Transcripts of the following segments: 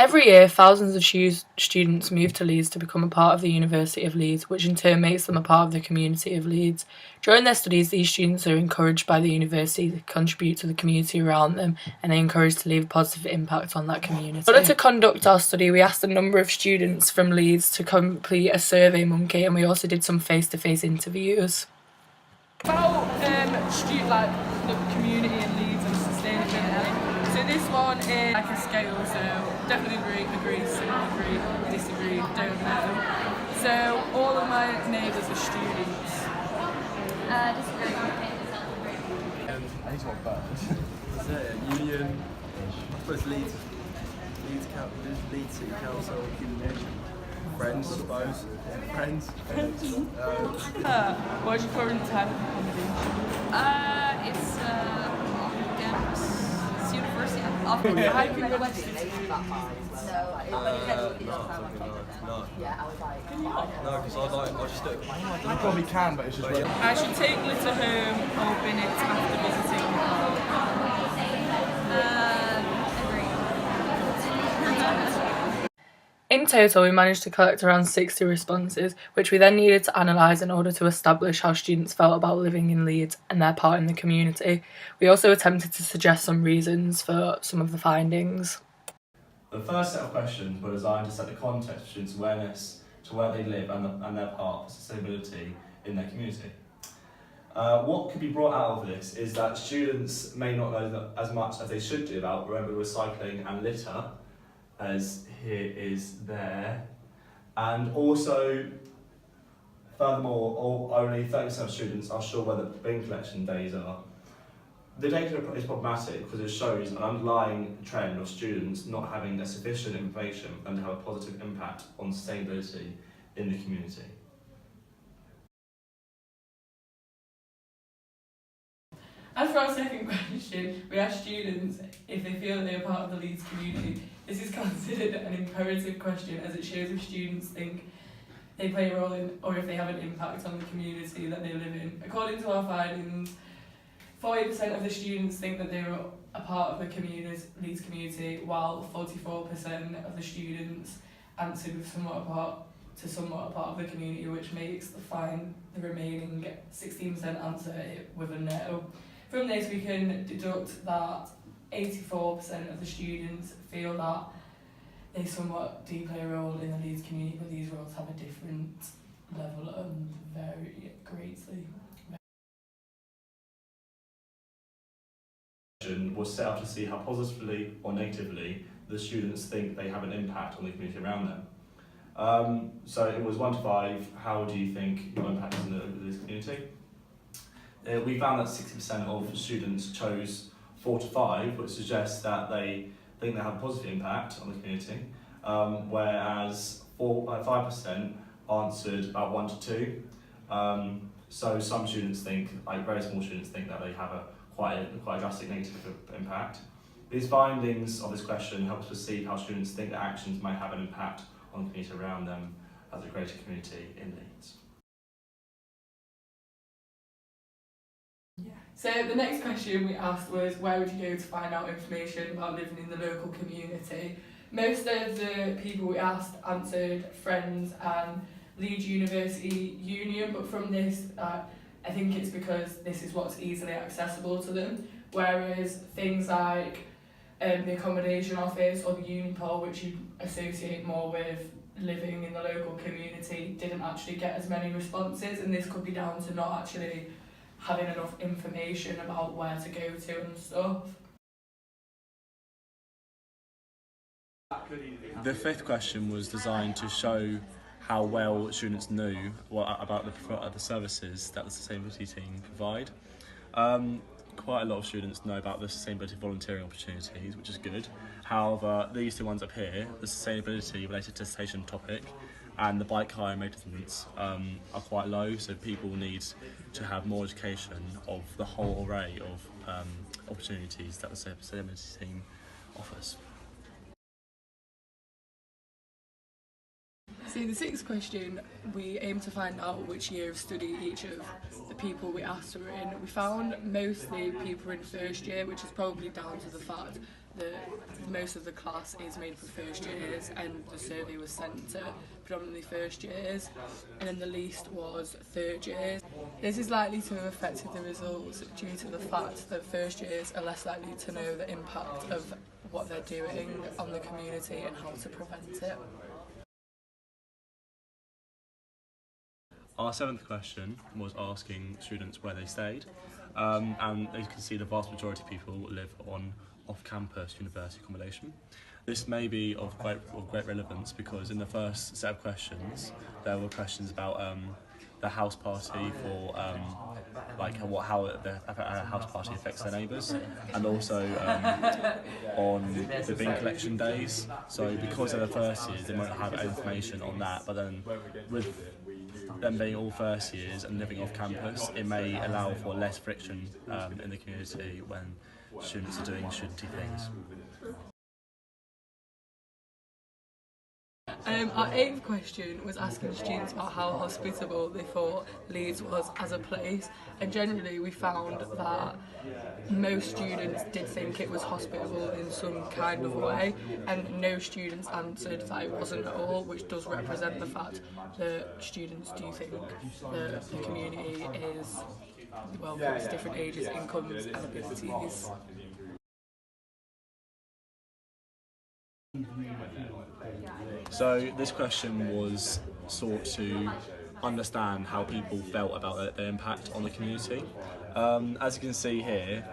Every year, thousands of students move to Leeds to become a part of the University of Leeds, which in turn makes them a part of the community of Leeds. During their studies, these students are encouraged by the university to contribute to the community around them, and they're encouraged to leave a positive impact on that community. In order to conduct our study, we asked a number of students from Leeds to complete a survey monkey, and we also did some face-to-face interviews. About the community in Leeds and sustainability. So this one is like a scale, so definitely agree, agree, disagree, don't know. So all of my neighbours are students. Disagree. I think it's bad. Is it Union? I suppose Leeds City Council. Friends, I suppose. Friends. What's your current type of accommodation? It's campus. It's university. How can you No, because I just don't. You probably can, but it's just. I should take Litter home or Bennett after visiting the In total, we managed to collect around 60 responses, which we then needed to analyse in order to establish how students felt about living in Leeds and their part in the community. We also attempted to suggest some reasons for some of the findings. The first set of questions were designed to set the context for students' awareness to where they live and their part for sustainability in their community. What could be brought out of this is that students may not know as much as they should do about remember recycling and litter, as here is there, and also furthermore only 30% of students are sure where the bin collection days are. The data is problematic because it shows an underlying trend of students not having sufficient information and to have a positive impact on sustainability in the community. As for our second question, we asked students if they feel that they are part of the Leeds community. This is considered an imperative question as it shows if students think they play a role in or if they have an impact on the community that they live in. According to our findings, 40% of the students think that they are a part of the Leeds community, while 44% of the students answered with somewhat a part of the community, which makes the remaining 16% answer it with a no. From this, we can deduct that 84% of the students feel that they somewhat do play a role in the Leeds community, but these roles have a different level and vary greatly. Was set up to see how positively or negatively the students think they have an impact on the community around them. So it was 1 to 5, how do you think your impact is in this community? We found that 60% of students chose 4 to 5, which suggests that they think they have a positive impact on the community, whereas 5% answered about 1 to 2. So some students think, like very small students, think that they have quite a drastic negative impact. These findings of this question help us perceive how students think their actions might have an impact on the community around them as a greater community in Leeds. So the next question we asked was, where would you go to find out information about living in the local community? Most of the people we asked answered Friends and Leeds University Union, but from this I think it's because this is what's easily accessible to them, whereas things like the accommodation office or the Unipol, which you associate more with living in the local community, didn't actually get as many responses, and this could be down to not actually having enough information about where to go to and stuff. The fifth question was designed to show how well students knew about the services that the sustainability team provide. Quite a lot of students know about the sustainability volunteering opportunities, which is good. However, these two ones up here, the sustainability related to station topic and the bike hire maintenance, are quite low, so people need to have more education of the whole array of opportunities that the sustainability team offers. So the sixth question, we aim to find out which year of study each of the people we asked were in. We found mostly people in first year, which is probably down to the fact that most of the class is made up of first years and the survey was sent to predominantly first years, and then the least was third years. This is likely to have affected the results due to the fact that first years are less likely to know the impact of what they're doing on the community and how to prevent it. Our seventh question was asking students where they stayed, and as you can see, the vast majority of people live on off-campus university accommodation. This may be of great relevance because in the first set of questions, there were questions about the house party for how the house party affects their neighbours, and also on the bin collection days. So because they're the first years, they won't have information on that, but then with them being all first years and living off campus, it may allow for less friction in the community when students are doing studenty things. Our eighth question was asking students about how hospitable they thought Leeds was as a place, and generally we found that most students did think it was hospitable in some kind of way, and no students answered that it wasn't at all, which does represent the fact that students do think that the community is welcome to different ages, incomes and abilities. So this question was sought to understand how people felt about their impact on the community. As you can see here,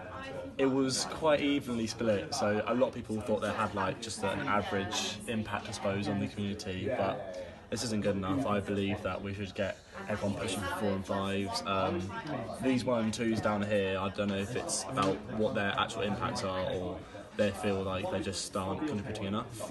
it was quite evenly split, so a lot of people thought they had just an average impact, I suppose, on the community, but this isn't good enough. I believe that we should get everyone pushing for 4 and 5s. These 1 and 2s down here, I don't know if it's about what their actual impacts are or they feel like they just aren't contributing enough.